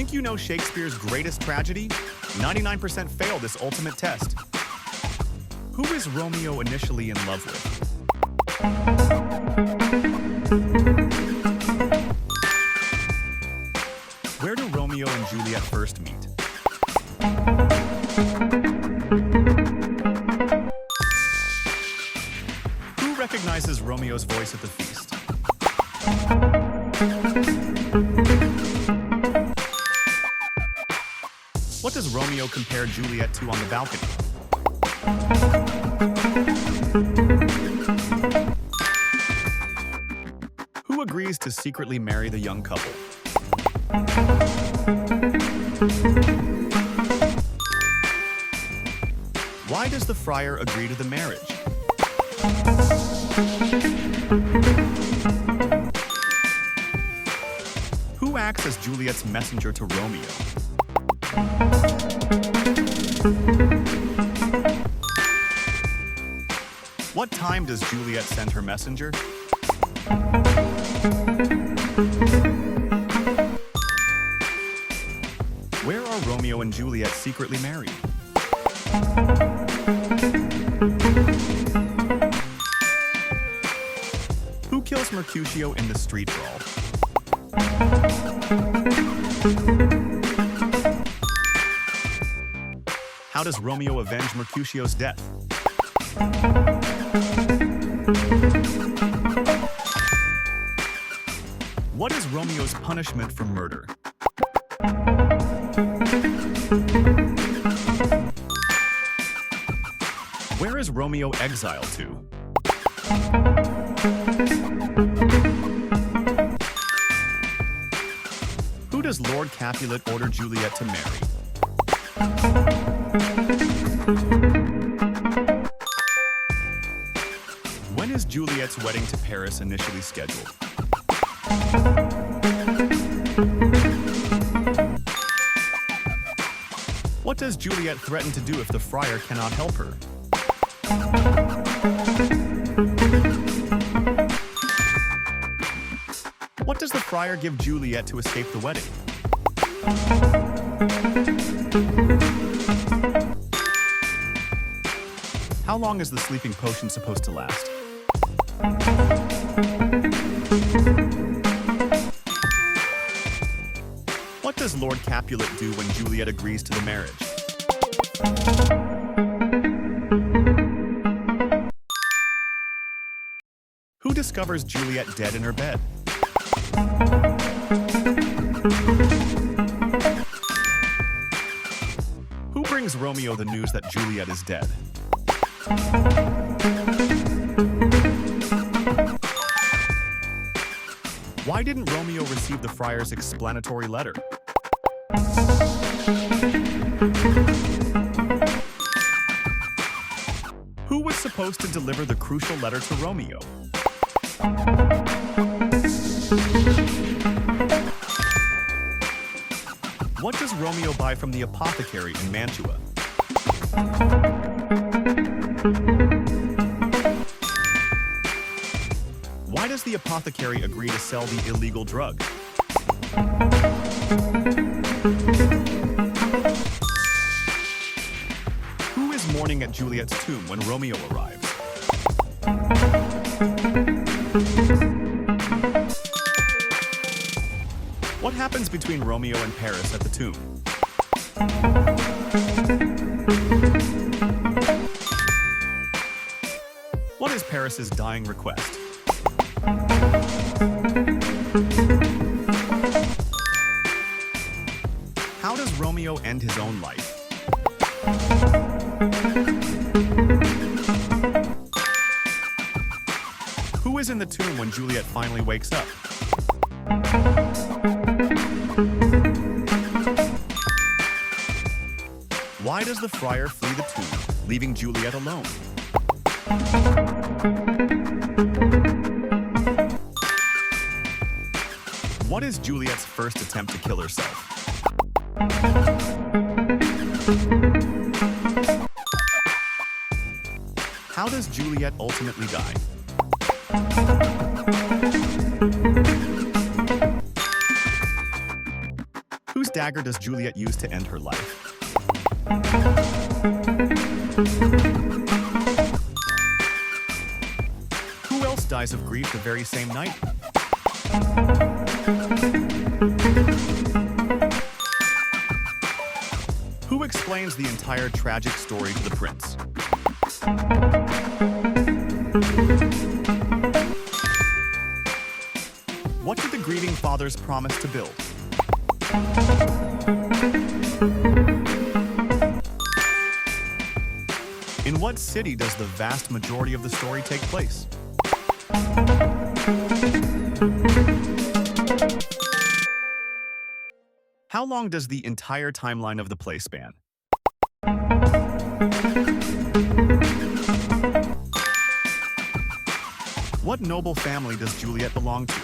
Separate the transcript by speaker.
Speaker 1: Think you know Shakespeare's greatest tragedy? 99% fail this ultimate test. Who is Romeo initially in love with? Where do Romeo and Juliet first meet? Who recognizes Romeo's voice at the feast? What does Romeo compare Juliet to on the balcony? Who agrees to secretly marry the young couple? Why does the friar agree to the marriage? Who acts as Juliet's messenger to Romeo? What time does Juliet send her messenger? Where are Romeo and Juliet secretly married? Who kills Mercutio in the street brawl? How does Romeo avenge Mercutio's death? What is Romeo's punishment for murder? Where is Romeo exiled to? Who does Lord Capulet order Juliet to marry? When is Juliet's wedding to Paris initially scheduled? What does Juliet threaten to do if the friar cannot help her? What does the friar give Juliet to escape the wedding? How long is the sleeping potion supposed to last? What does Lord Capulet do when Juliet agrees to the marriage? Who discovers Juliet dead in her bed? Who brings Romeo the news that Juliet is dead? Why didn't Romeo receive the friar's explanatory letter? Who was supposed to deliver the crucial letter to Romeo? What does Romeo buy from the apothecary in Mantua? Why does the apothecary agree to sell the illegal drug? Who is mourning at Juliet's tomb when Romeo arrives? What happens between Romeo and Paris at the tomb? What is Paris's dying request? How does Romeo end his own life? Who is in the tomb when Juliet finally wakes up? Why does the friar flee the tomb, leaving Juliet alone? What is Juliet's first attempt to kill herself? How does Juliet ultimately die? Whose dagger does Juliet use to end her life? Who else dies of grief the very same night? Who explains the entire tragic story to the prince? What did the grieving fathers promise to build? In what city does the vast majority of the story take place? How long does the entire timeline of the play span? What noble family does Juliet belong to?